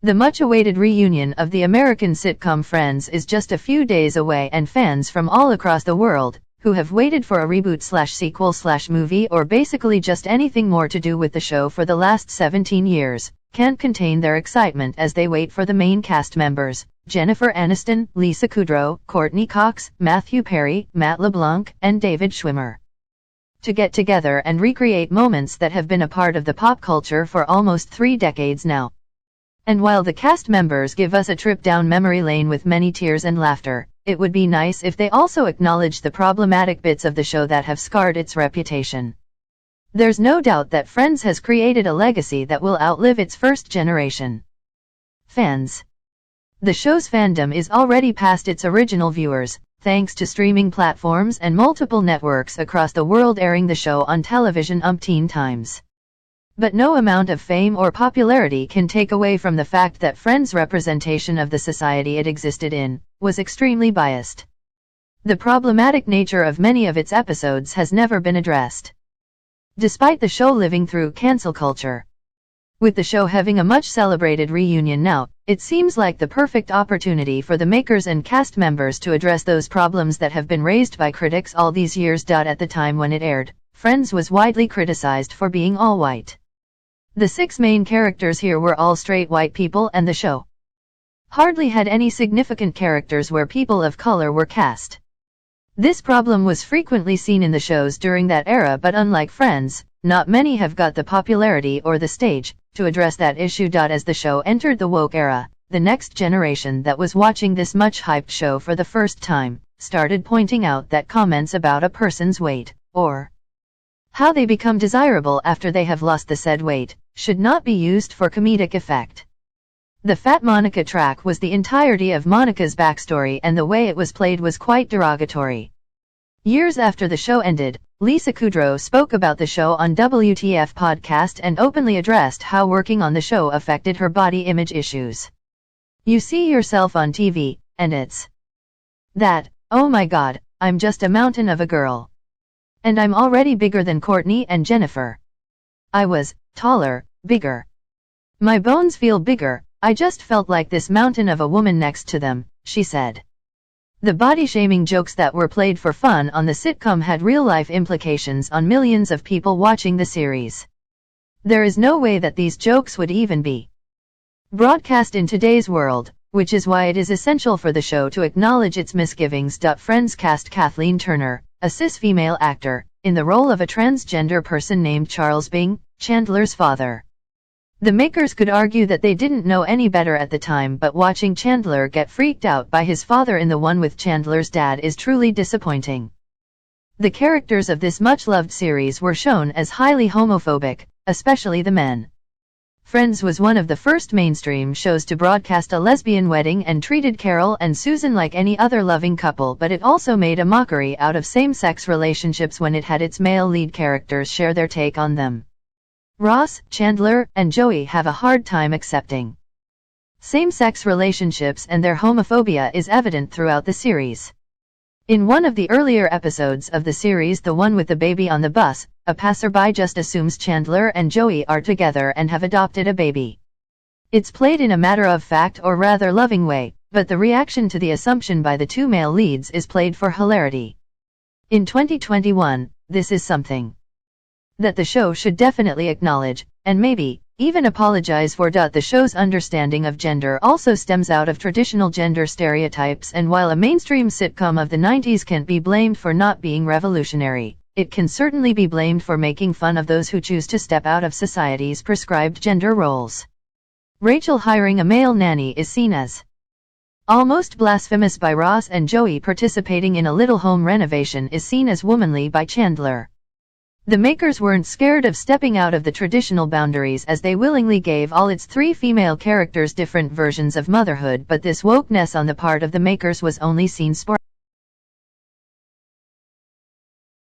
The much-awaited reunion of the American sitcom Friends is just a few days away, and fans from all across the world, who have waited for a reboot/sequel/movie or basically just anything more to do with the show for the last 17 years, can't contain their excitement as they wait for the main cast members, Jennifer Aniston, Lisa Kudrow, Courtney Cox, Matthew Perry, Matt LeBlanc, and David Schwimmer, to get together and recreate moments that have been a part of the pop culture for almost 3 decades now. And while the cast members give us a trip down memory lane with many tears and laughter, it would be nice if they also acknowledged the problematic bits of the show that have scarred its reputation. There's no doubt that Friends has created a legacy that will outlive its first generation fans. The show's fandom is already past its original viewers, thanks to streaming platforms and multiple networks across the world airing the show on television umpteen times. But no amount of fame or popularity can take away from the fact that Friends' representation of the society it existed in was extremely biased. The problematic nature of many of its episodes has never been addressed, despite the show living through cancel culture. With the show having a much celebrated reunion now, it seems like the perfect opportunity for the makers and cast members to address those problems that have been raised by critics all these years. At the time when it aired, Friends was widely criticized for being all white. The 6 main characters here were all straight white people, and the show hardly had any significant characters where people of color were cast. This problem was frequently seen in the shows during that era, but unlike Friends, not many have got the popularity or the stage to address that issue. As the show entered the woke era, the next generation that was watching this much hyped show for the first time started pointing out that comments about a person's weight, or how they become desirable after they have lost the said weight, should not be used for comedic effect. The Fat Monica track was the entirety of Monica's backstory, and the way it was played was quite derogatory. Years after the show ended, Lisa Kudrow spoke about the show on WTF podcast and openly addressed how working on the show affected her body image issues. You see yourself on TV, and it's that, oh my god, I'm just a mountain of a girl. And I'm already bigger than Courtney and Jennifer. I was taller, bigger. My bones feel bigger, I just felt like this mountain of a woman next to them, she said. The body-shaming jokes that were played for fun on the sitcom had real-life implications on millions of people watching the series. There is no way that these jokes would even be broadcast in today's world, which is why it is essential for the show to acknowledge its misgivings. Friends cast Kathleen Turner, a cis female actor, in the role of a transgender person named Charles Bing, Chandler's father. The makers could argue that they didn't know any better at the time, but watching Chandler get freaked out by his father in the one with Chandler's dad is truly disappointing. The characters of this much-loved series were shown as highly homophobic, especially the men. Friends was one of the first mainstream shows to broadcast a lesbian wedding and treated Carol and Susan like any other loving couple, but it also made a mockery out of same-sex relationships when it had its male lead characters share their take on them. Ross, Chandler, and Joey have a hard time accepting same-sex relationships, and their homophobia is evident throughout the series. In one of the earlier episodes of the series, the one with the baby on the bus, a passerby just assumes Chandler and Joey are together and have adopted a baby. It's played in a matter-of-fact or rather loving way, but the reaction to the assumption by the 2 male leads is played for hilarity. In 2021, this is something that the show should definitely acknowledge, and maybe even apologize for. The show's understanding of gender also stems out of traditional gender stereotypes, and while a mainstream sitcom of the 90s can't be blamed for not being revolutionary, it can certainly be blamed for making fun of those who choose to step out of society's prescribed gender roles. Rachel hiring a male nanny is seen as almost blasphemous by Ross, and Joey participating in a little home renovation is seen as womanly by Chandler. The makers weren't scared of stepping out of the traditional boundaries, as they willingly gave all its 3 female characters different versions of motherhood, but this wokeness on the part of the makers was only seen sporadically.